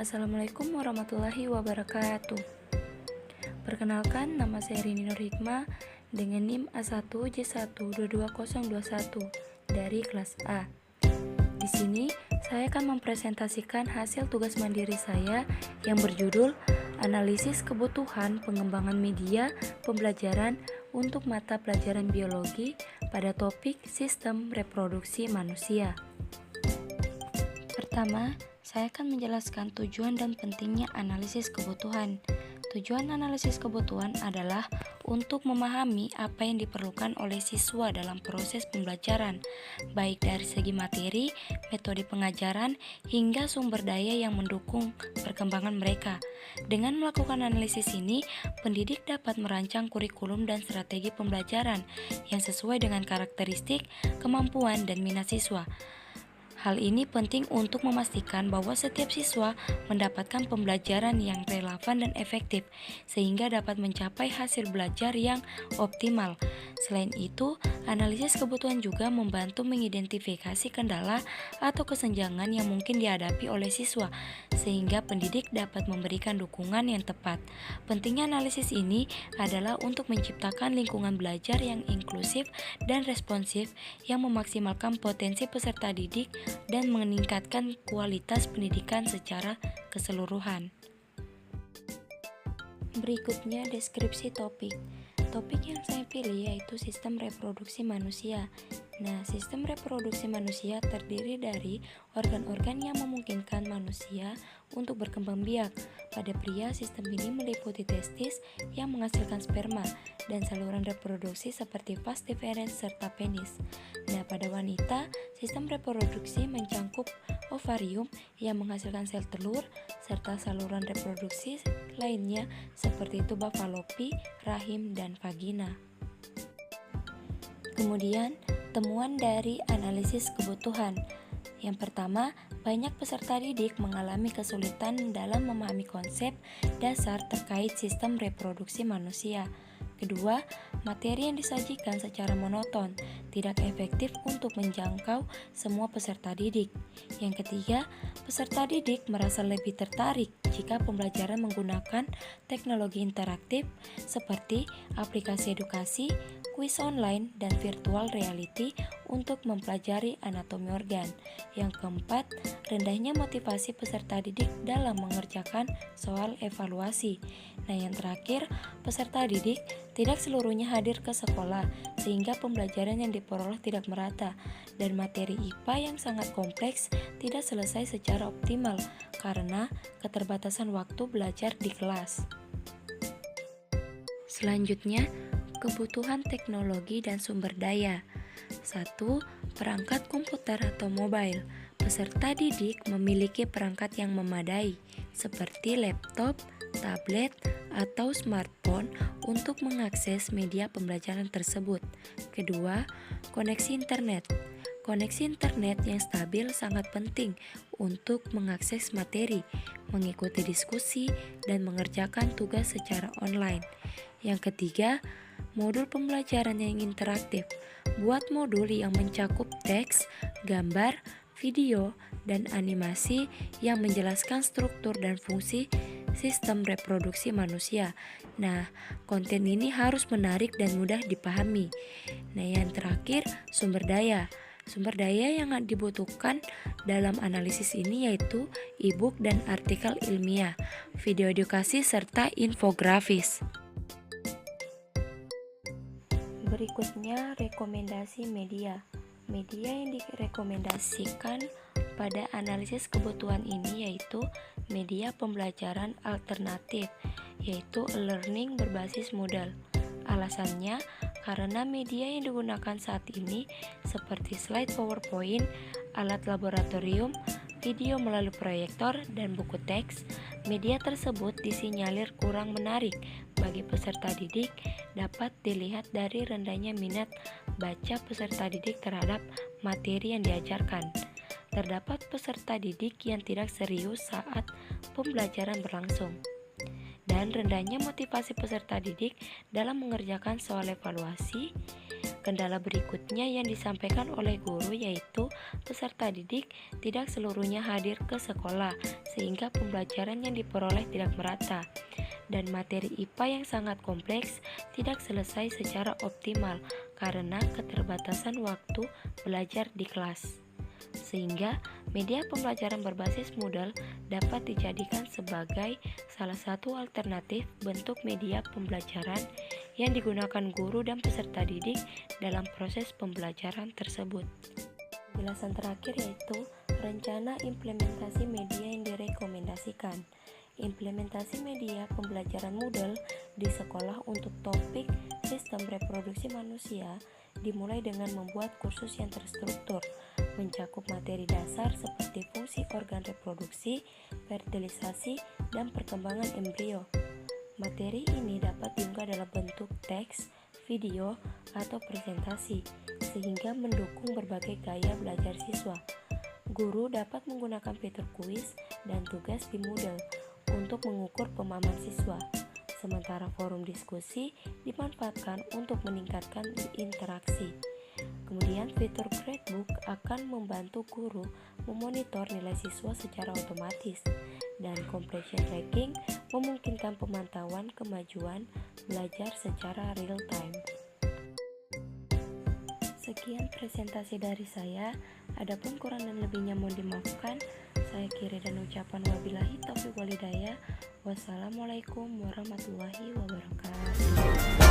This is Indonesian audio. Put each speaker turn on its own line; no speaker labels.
Assalamualaikum warahmatullahi wabarakatuh. Perkenalkan, nama saya Rini Nur Hikmah dengan NIM A1J1222021 dari kelas A. Di sini saya akan mempresentasikan hasil tugas mandiri saya yang berjudul Analisis Kebutuhan Pengembangan Media Pembelajaran untuk Mata Pelajaran Biologi pada topik Sistem Reproduksi Manusia. Pertama, saya akan menjelaskan tujuan dan pentingnya analisis kebutuhan. Tujuan analisis kebutuhan adalah untuk memahami apa yang diperlukan oleh siswa dalam proses pembelajaran, baik dari segi materi, metode pengajaran, hingga sumber daya yang mendukung perkembangan mereka. Dengan melakukan analisis ini, pendidik dapat merancang kurikulum dan strategi pembelajaran yang sesuai dengan karakteristik, kemampuan, dan minat siswa. Hal ini penting untuk memastikan bahwa setiap siswa mendapatkan pembelajaran yang relevan dan efektif, sehingga dapat mencapai hasil belajar yang optimal. Selain itu, analisis kebutuhan juga membantu mengidentifikasi kendala atau kesenjangan yang mungkin dihadapi oleh siswa, sehingga pendidik dapat memberikan dukungan yang tepat. Pentingnya analisis ini adalah untuk menciptakan lingkungan belajar yang inklusif dan responsif yang memaksimalkan potensi peserta didik dan meningkatkan kualitas pendidikan secara keseluruhan. Berikutnya deskripsi topik. Topik yang saya pilih yaitu sistem reproduksi manusia. Nah, sistem reproduksi manusia terdiri dari organ-organ yang memungkinkan manusia untuk berkembang biak. Pada pria, sistem ini meliputi testis yang menghasilkan sperma dan saluran reproduksi seperti vas deferens serta penis. Nah, pada wanita, sistem reproduksi mencangkup ovarium yang menghasilkan sel telur serta saluran reproduksi lainnya seperti tuba falopi, rahim, dan vagina. Kemudian, temuan dari analisis kebutuhan. Yang pertama, banyak peserta didik mengalami kesulitan dalam memahami konsep dasar terkait sistem reproduksi manusia. Kedua, materi yang disajikan secara monoton, tidak efektif untuk menjangkau semua peserta didik. Yang ketiga, peserta didik merasa lebih tertarik jika pembelajaran menggunakan teknologi interaktif seperti aplikasi edukasi, kuis online, dan virtual reality untuk mempelajari anatomi organ. Yang keempat, rendahnya motivasi peserta didik dalam mengerjakan soal evaluasi. Nah, yang terakhir, peserta didik tidak seluruhnya hadir ke sekolah, sehingga pembelajaran yang diperoleh tidak merata, dan materi IPA yang sangat kompleks tidak selesai secara optimal karena keterbatasan waktu belajar di kelas. Selanjutnya, kebutuhan teknologi dan sumber daya. 1. Perangkat komputer atau mobile. Peserta didik memiliki perangkat yang memadai, seperti laptop, tablet, atau smartphone untuk mengakses media pembelajaran tersebut. Kedua, koneksi internet. Koneksi internet yang stabil sangat penting untuk mengakses materi, mengikuti diskusi, dan mengerjakan tugas secara online. Yang ketiga, modul pembelajaran yang interaktif. Buat modul yang mencakup teks, gambar, video, dan animasi yang menjelaskan struktur dan fungsi sistem reproduksi manusia. Nah, konten ini harus menarik dan mudah dipahami. Nah, yang terakhir, sumber daya. Sumber daya yang dibutuhkan dalam analisis ini yaitu e-book dan artikel ilmiah, video edukasi, serta infografis. Berikutnya, rekomendasi media. Media yang direkomendasikan pada analisis kebutuhan ini yaitu media pembelajaran alternatif, yaitu e-learning berbasis Moodle. Alasannya, karena media yang digunakan saat ini seperti slide PowerPoint, alat laboratorium, video melalui proyektor, dan buku teks, media tersebut disinyalir kurang menarik bagi peserta didik. Dapat dilihat dari rendahnya minat baca peserta didik terhadap materi yang diajarkan. Terdapat peserta didik yang tidak serius saat pembelajaran berlangsung, dan rendahnya motivasi peserta didik dalam mengerjakan soal evaluasi. Kendala berikutnya yang disampaikan oleh guru yaitu peserta didik tidak seluruhnya hadir ke sekolah sehingga pembelajaran yang diperoleh tidak merata dan materi IPA yang sangat kompleks tidak selesai secara optimal karena keterbatasan waktu belajar di kelas. Sehingga media pembelajaran berbasis Moodle dapat dijadikan sebagai salah satu alternatif bentuk media pembelajaran yang digunakan guru dan peserta didik dalam proses pembelajaran tersebut. Penjelasan terakhir yaitu rencana implementasi media yang direkomendasikan. Implementasi media pembelajaran Moodle di sekolah untuk topik sistem reproduksi manusia dimulai dengan membuat kursus yang terstruktur, mencakup materi dasar seperti fungsi organ reproduksi, fertilisasi, dan perkembangan embrio. Materi ini dapat diunggah dalam bentuk teks, video, atau presentasi, sehingga mendukung berbagai gaya belajar siswa. Guru dapat menggunakan fitur kuis dan tugas di Moodle untuk mengukur pemahaman siswa, sementara forum diskusi dimanfaatkan untuk meningkatkan interaksi. Kemudian fitur Gradebook akan membantu guru memonitor nilai siswa secara otomatis, dan completion tracking memungkinkan pemantauan kemajuan belajar secara real time. Sekian presentasi dari saya, adapun kurang dan lebihnya mohon dimaafkan. Saya kiri dan ucapan wabillahi taufiq walhidayah. Wassalamualaikum warahmatullahi wabarakatuh.